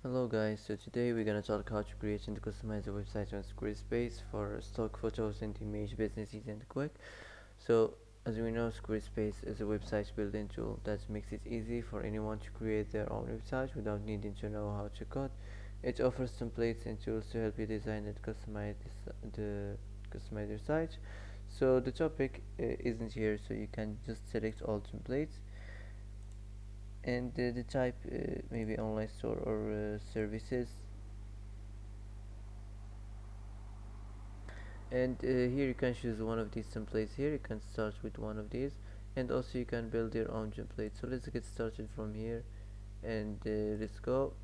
Hello guys, so today we're gonna talk how to create and customize a website on Squarespace for stock photos and image business easy and quick. So as we know, Squarespace is a website building tool that makes it easy for anyone to create their own website without needing to know how to code. It offers templates and tools to help you design and customize your site. So the topic isn't here, so you can just select all templates and the type maybe online store or services, and here you can choose one of these templates. Here you can start with one of these, and also you can build your own template. So let's get started from here, and let's go.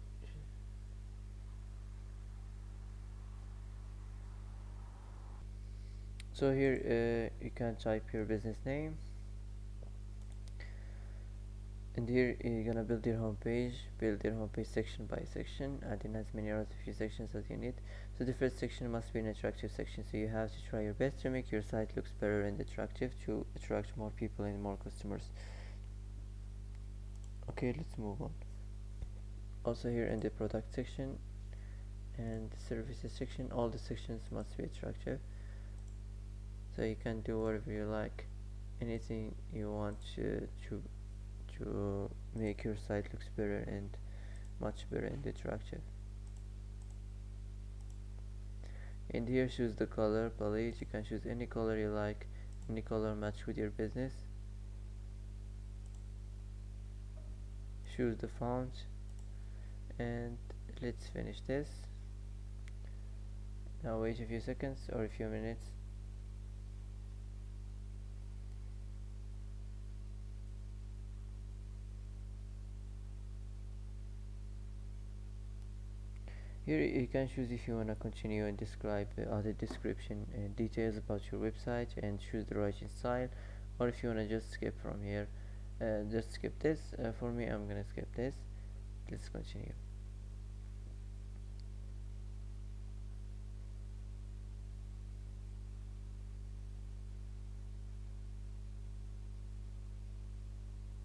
So here you can type your business name, and here you're gonna build your home page section by section, adding as many or as few sections as you need. So the first section must be an attractive section, so you have to try your best to make your site looks better and attractive to attract more people and more customers. Okay, let's move on. Also here in the product section and the services section, all the sections must be attractive, so you can do whatever you like, anything you want to make your site looks better and much better and attractive. And here choose the color palette. You can choose any color you like, any color match with your business. Choose the font, and let's finish this. Now wait a few seconds or a few minutes. Here you can choose if you want to continue and describe other description and details about your website and choose the writing style, or if you want to just skip from here, just skip this. For me, I'm gonna skip this. Let's continue.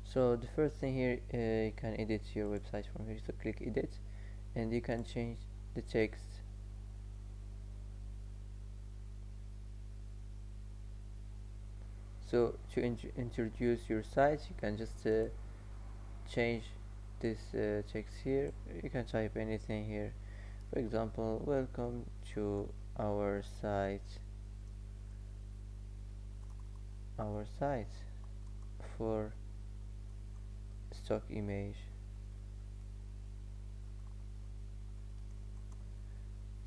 So the first thing here, you can edit your website from here. So click edit, and you can change the text. So to introduce your site, you can just change this text here. You can type anything here. For example, welcome to our site for stock image,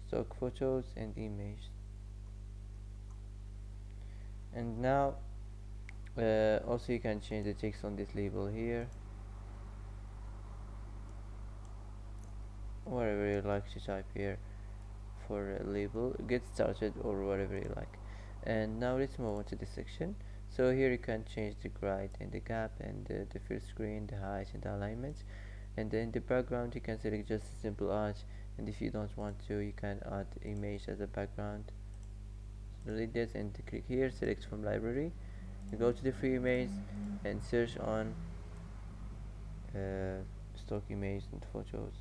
stock photos and image. And now also you can change the text on this label here, whatever you like to type here for a label, get started, or whatever you like. And now let's move on to this section. So here you can change the grid and the gap and the fill screen, the height and the alignment. And then the background, you can select just a simple art, and if you don't want to, you can add image as a background. So delete this and click here, select from library, and go to the free image and search on uh, stock image and photos.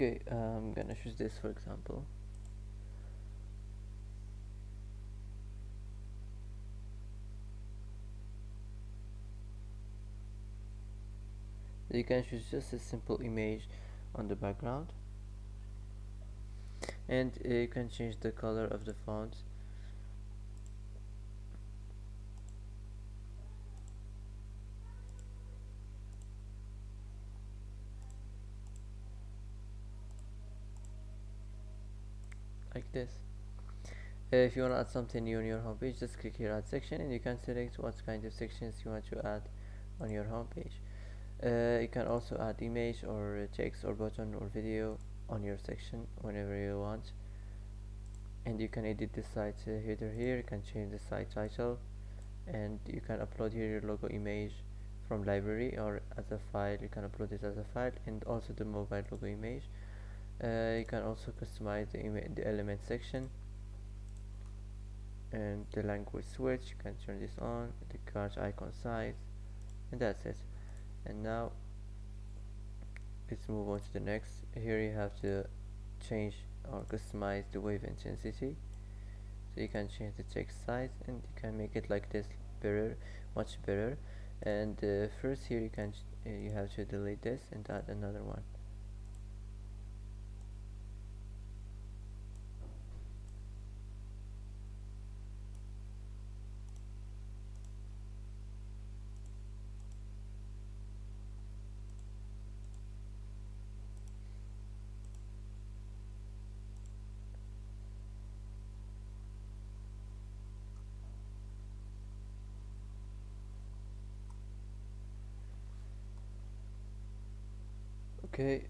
Okay, I'm gonna choose this for example. You can choose just a simple image on the background, and you can change the color of the font. Like this. If you want to add something new on your homepage, just click here add section, and you can select what kind of sections you want to add on your homepage. You can also add image or text or button or video on your section whenever you want, and you can edit the site header here. You can change the site title, and you can upload here your logo image from library or as a file. You can upload it as a file, and also the mobile logo image. You can also customize the element section and the language switch. You can turn this on, the cart icon size, and that's it. And now let's move on to the next. Here you have to change or customize the wave intensity, so you can change the text size and you can make it like this, better, much better. And first here you have to delete this and add another one. Okay,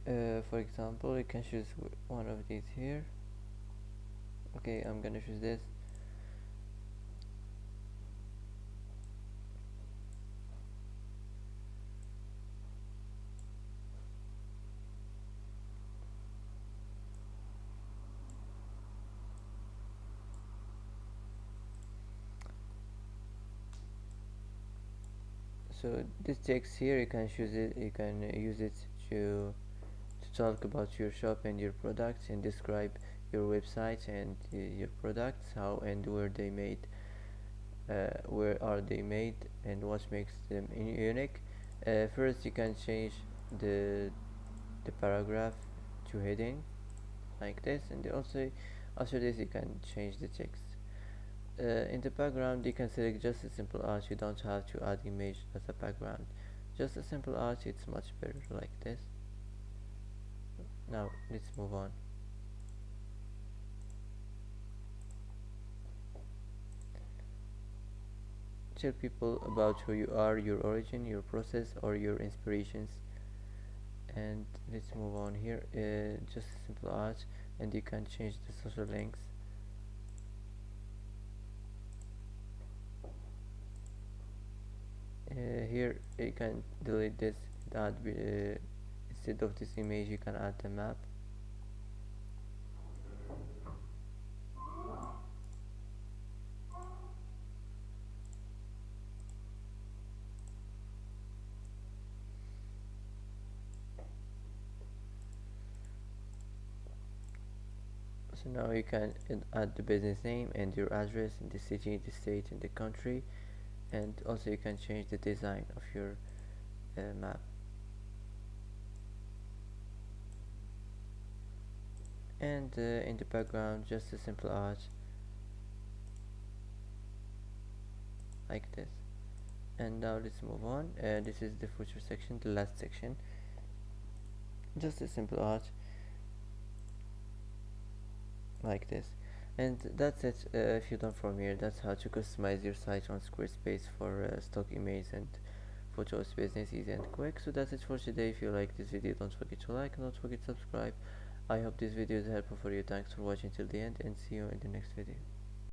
for example, you can choose one of these here. Okay, I'm gonna choose this. So this text here, you can choose it, you can use it to talk about your shop and your products and describe your website and your products, how and where they made, where are they made, and what makes them unique. First, you can change the paragraph to heading like this, and also after this you can change the text. In the background, you can select just a simple art. You don't have to add image as a background. Just a simple art, it's much better like this. Now let's move on. Tell people about who you are, your origin, your process, or your inspirations. And let's move on here. Just a simple art, and you can change the social links. Here you can delete this and add instead of this image you can add a map. So now you can add the business name and your address in the city, the state, and the country, and also you can change the design of your map. And in the background, just a simple art like this. And now let's move on. This is the footer section, the last section. Just a simple art like this, and that's it. If you're done from here, that's how to customize your site on Squarespace for stock images and photos, business easy and quick. So that's it for today. If you like this video, don't forget to like and don't forget to subscribe. I hope this video is helpful for you. Thanks for watching till the end, and see you in the next video.